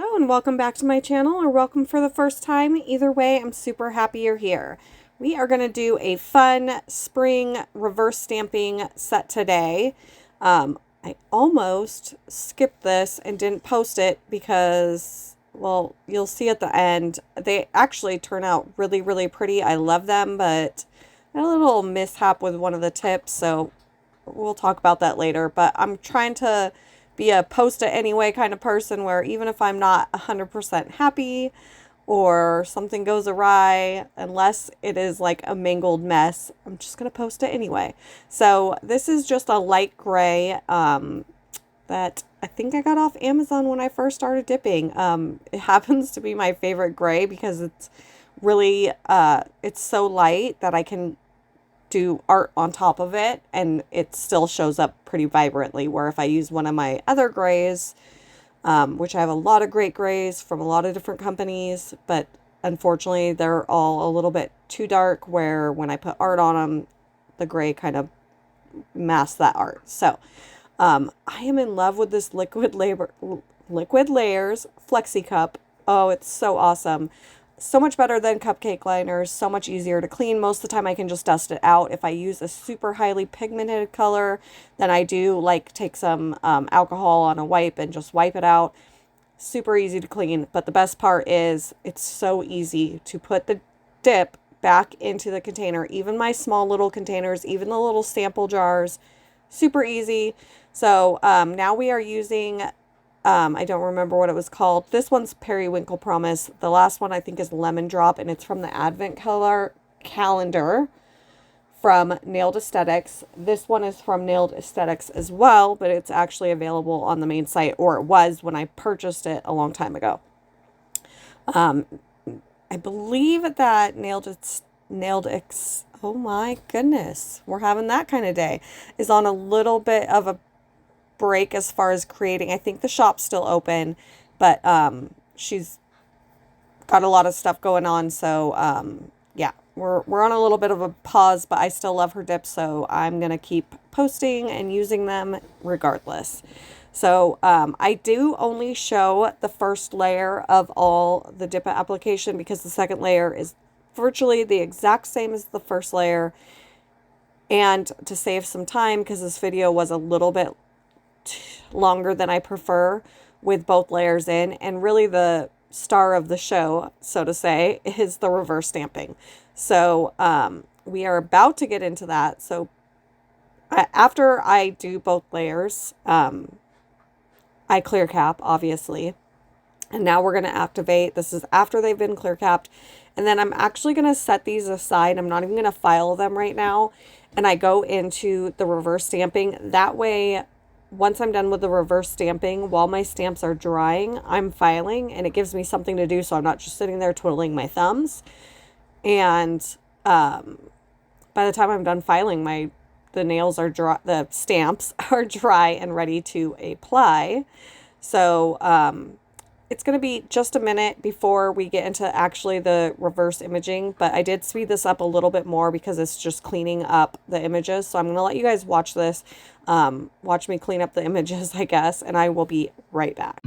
Hello and welcome back to my channel, or welcome for the first time. Either way, I'm super happy you're here. We are going to do a fun spring reverse stamping set today. I almost skipped this and didn't post it because, well, you'll see at the end, they actually turn out really, really pretty. I love them, but a little mishap with one of the tips, so we'll talk about that later. But I'm trying to be a post it anyway kind of person where even if I'm not 100% happy or something goes awry, unless it is like a mangled mess, I'm just going to post it anyway. So this is just a light gray that I think I got off Amazon when I first started dipping. It happens to be my favorite gray because it's really, it's so light that I can do art on top of it and it still shows up pretty vibrantly, where if I use one of my other grays, which I have a lot of great grays from a lot of different companies, but unfortunately they're all a little bit too dark, where when I put art on them, the gray kind of masks that art. So I am in love with this Liquid Layers Flexi Cup. Oh, it's so awesome. So much better than cupcake liners, so much easier to clean. Most of the time I can just dust it out. If I use a super highly pigmented color, then I do like take some alcohol on a wipe and just wipe it out. Super easy to clean, but the best part is it's so easy to put the dip back into the container. Even my small little containers, even the little sample jars, super easy. So now we are using I don't remember what it was called. This one's Periwinkle Promise. The last one I think is Lemon Drop, and it's from the Advent color calendar from NailedAesthetics. This one is from NailedAesthetics as well, but it's actually available on the main site, or it was when I purchased it a long time ago. I believe that oh my goodness, we're having that kind of day, is on a little bit of a break as far as creating. I think the shop's still open, but she's got a lot of stuff going on, so yeah, we're on a little bit of a pause, but I still love her dips, so I'm gonna keep posting and using them regardless. So I do only show the first layer of all the dip application because the second layer is virtually the exact same as the first layer, and to save some time, because this video was a little bit longer than I prefer with both layers in, and really the star of the show, so to say, is the reverse stamping. So we are about to get into that. So after I do both layers, I clear cap, obviously, and now we're going to activate. This is after they've been clear capped, and then I'm actually going to set these aside. I'm not even going to file them right now, and I go into the reverse stamping. That way, once I'm done with the reverse stamping, while my stamps are drying, I'm filing, and it gives me something to do, so I'm not just sitting there twiddling my thumbs. And by the time I'm done filing, the nails are dry, the stamps are dry and ready to apply. So it's going to be just a minute before we get into actually the reverse imaging, but I did speed this up a little bit more because it's just cleaning up the images. So I'm going to let you guys watch this, watch me clean up the images, I guess, and I will be right back.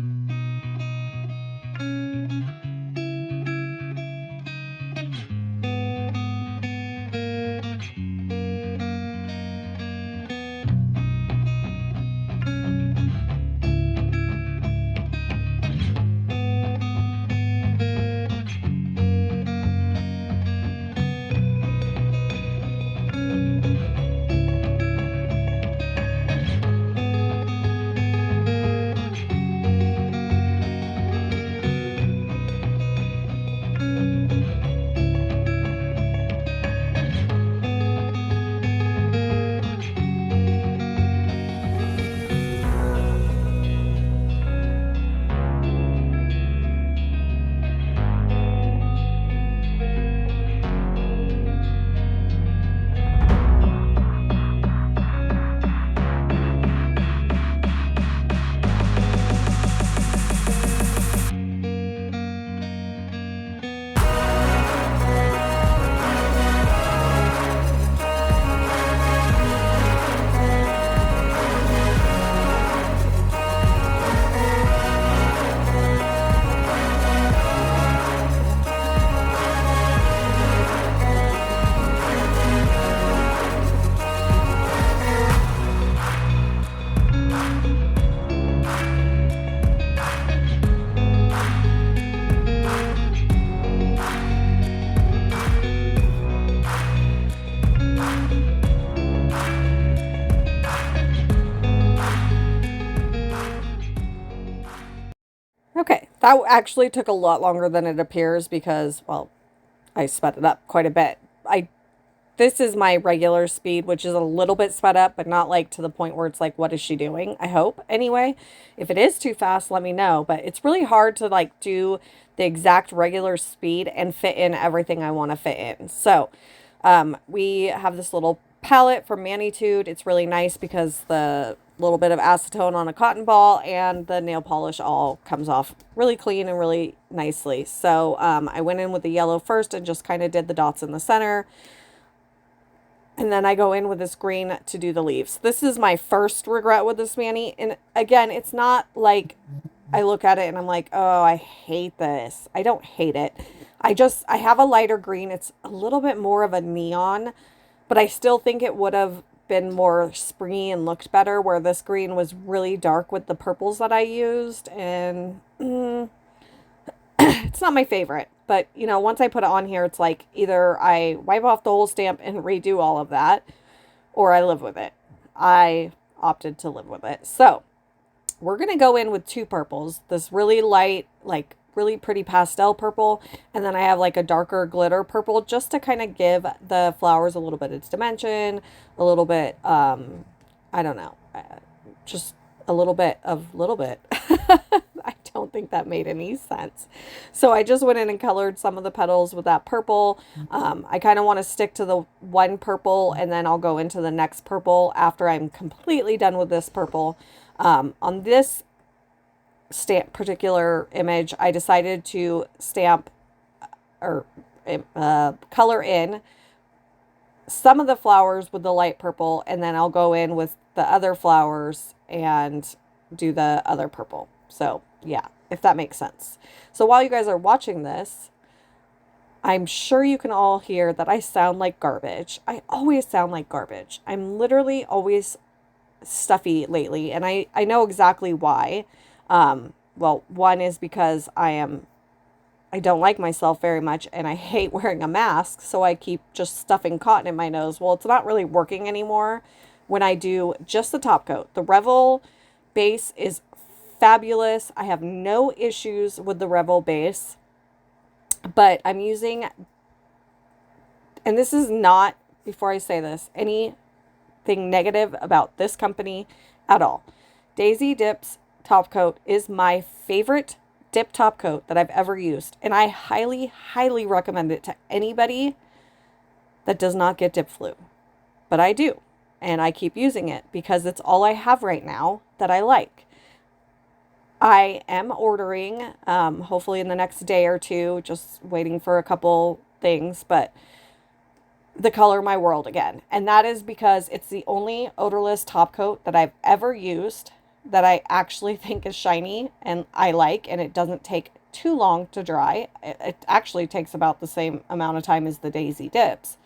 Okay, that actually took a lot longer than it appears because, well, I sped it up quite a bit. This is my regular speed, which is a little bit sped up, but not like to the point where it's like, what is she doing? I hope. Anyway, if it is too fast, let me know. But it's really hard to like do the exact regular speed and fit in everything I want to fit in. So we have this little palette from Manitude. It's really nice because the little bit of acetone on a cotton ball and the nail polish all comes off really clean and really nicely. So I went in with the yellow first and just kind of did the dots in the center. And then I go in with this green to do the leaves. This is my first regret with this mani. And again, it's not like I look at it and I'm like, oh, I hate this. I don't hate it. I have a lighter green. It's a little bit more of a neon, but I still think it would have been more springy and looked better, where this green was really dark with the purples that I used. And it's not my favorite, but you know, once I put it on here, it's like either I wipe off the whole stamp and redo all of that, or I live with it. I opted to live with it. So we're going to go in with two purples, this really light, like really pretty pastel purple. And then I have like a darker glitter purple just to kind of give the flowers a little bit of dimension, a little bit, I don't know, just a little bit of little bit. I don't think that made any sense. So I just went in and colored some of the petals with that purple. I kind of want to stick to the one purple and then I'll go into the next purple after I'm completely done with this purple. On this stamp particular image, I decided to stamp or color in some of the flowers with the light purple, and then I'll go in with the other flowers and do the other purple. So yeah, if that makes sense. So while you guys are watching this, I'm sure you can all hear that I sound like garbage. I always sound like garbage. I'm literally always stuffy lately, and I know exactly why. Well, one is because I don't like myself very much and I hate wearing a mask, so I keep just stuffing cotton in my nose. Well, it's not really working anymore when I do just the top coat. The Revel base is fabulous. I have no issues with the Revel base, but I'm using, and this is not, before I say this, anything negative about this company at all. Kray-z Dips top coat is my favorite dip top coat that I've ever used, and I highly, highly recommend it to anybody that does not get dip flu. But I do, and I keep using it because it's all I have right now that I like. I am ordering, hopefully in the next day or two, just waiting for a couple things, but the Color My World again. And that is because it's the only odorless top coat that I've ever used that I actually think is shiny and I like, and it doesn't take too long to dry. It actually takes about the same amount of time as the Kray-z Dips,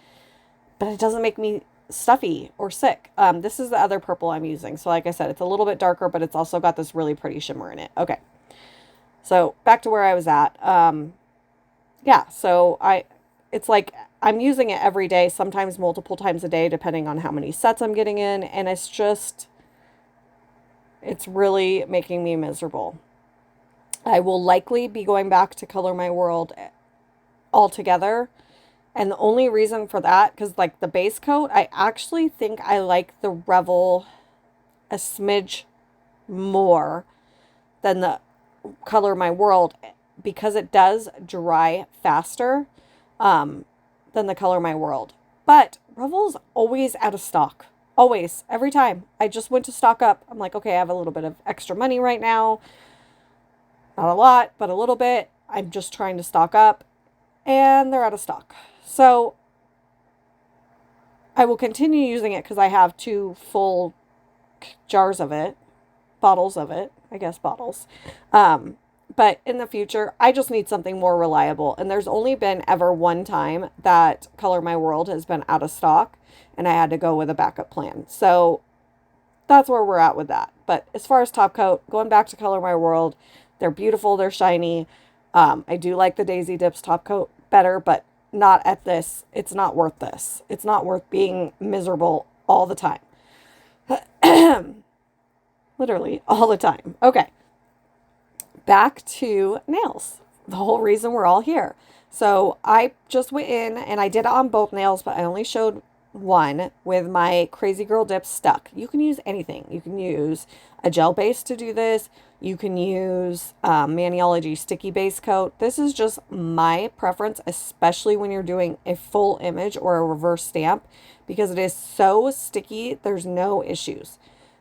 but it doesn't make me stuffy or sick. This is the other purple I'm using. So like I said, it's a little bit darker, but it's also got this really pretty shimmer in it. Okay. So back to where I was at. Yeah, so it's like I'm using it every day, sometimes multiple times a day, depending on how many sets I'm getting in. And it's really making me miserable. I will likely be going back to Color My World altogether. And the only reason for that, because like the base coat, I actually think I like the Revel a smidge more than the Color My World, because it does dry faster than the Color My World. But Revel's always out of stock. Always. Every time. I just went to stock up. I'm like, okay, I have a little bit of extra money right now. Not a lot, but a little bit. I'm just trying to stock up. And they're out of stock. So I will continue using it because I have 2 full jars of it. Bottles of it. I guess bottles. But in the future, I just need something more reliable. And there's only been ever one time that Color My World has been out of stock, and I had to go with a backup plan. So that's where we're at with that. But as far as top coat, going back to Color My World, they're beautiful, they're shiny. I do like the Kray-z Dips top coat better, but not at this. It's not worth this. It's not worth being miserable all the time. Literally all the time. Okay. back to nails, the whole reason we're all here. So I just went in and I did it on both nails, but I only showed one with my Crazy Girl Dips stuck. You can use anything. You can use a gel base to do this. You can use Maniology sticky base coat. This is just my preference, especially when you're doing a full image or a reverse stamp, because it is so sticky. There's no issues.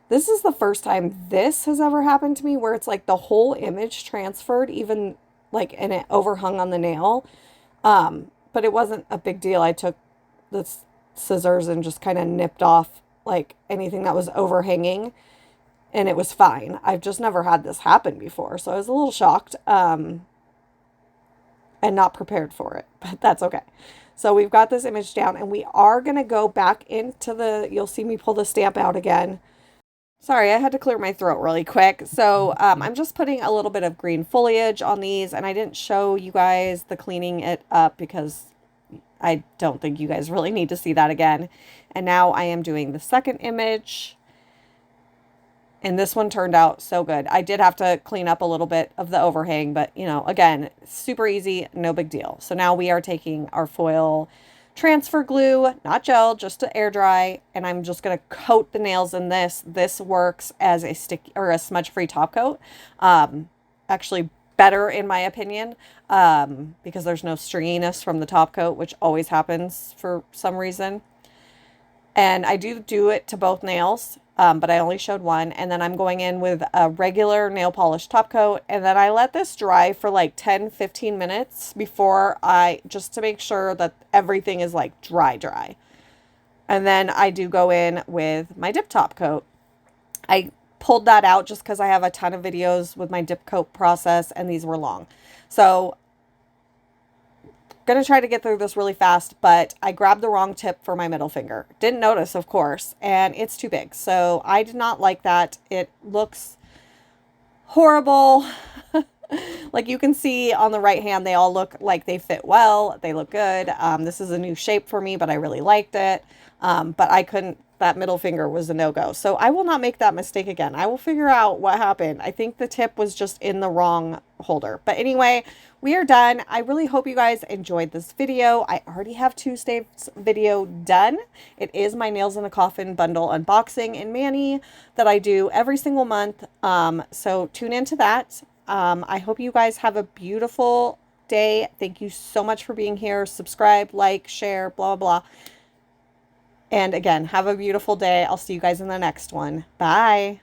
This is the first time this has ever happened to me where it's like the whole image transferred, even like, and it overhung on the nail. But it wasn't a big deal. I took the scissors and just kind of nipped off like anything that was overhanging, and it was fine. I've just never had this happen before, so I was a little shocked and not prepared for it, but that's okay. So we've got this image down, and we are going to go back into the, you'll see me pull the stamp out again. Sorry, I had to clear my throat really quick. So I'm just putting a little bit of green foliage on these, and I didn't show you guys the cleaning it up because I don't think you guys really need to see that again. And now I am doing the second image, and this one turned out so good. I did have to clean up a little bit of the overhang, but you know, again, super easy, no big deal. So now we are taking our foil transfer glue, not gel, just to air dry, and I'm just going to coat the nails in this. This works as a sticky or a smudge-free top coat. Actually better in my opinion, because there's no stringiness from the top coat, which always happens for some reason. And I do it to both nails, but I only showed one. And then I'm going in with a regular nail polish top coat. And then I let this dry for like 10-15 minutes before just to make sure that everything is like dry. And then I do go in with my dip top coat. I pulled that out just because I have a ton of videos with my dip coat process, and these were long. So going to try to get through this really fast, but I grabbed the wrong tip for my middle finger. Didn't notice, of course, and it's too big. So I did not like that. It looks horrible. Like you can see on the right hand, they all look like they fit well. They look good. This is a new shape for me, but I really liked it. But I couldn't, that middle finger was a no-go. So I will not make that mistake again. I will figure out what happened. I think the tip was just in the wrong holder. But anyway, we are done. I really hope you guys enjoyed this video. I already have Tuesday's video done. It is my Nailzinacoffin bundle unboxing in Mani that I do every single month. So tune into that. I hope you guys have a beautiful day. Thank you so much for being here. Subscribe, like, share, blah, blah, blah. And again, have a beautiful day. I'll see you guys in the next one. Bye.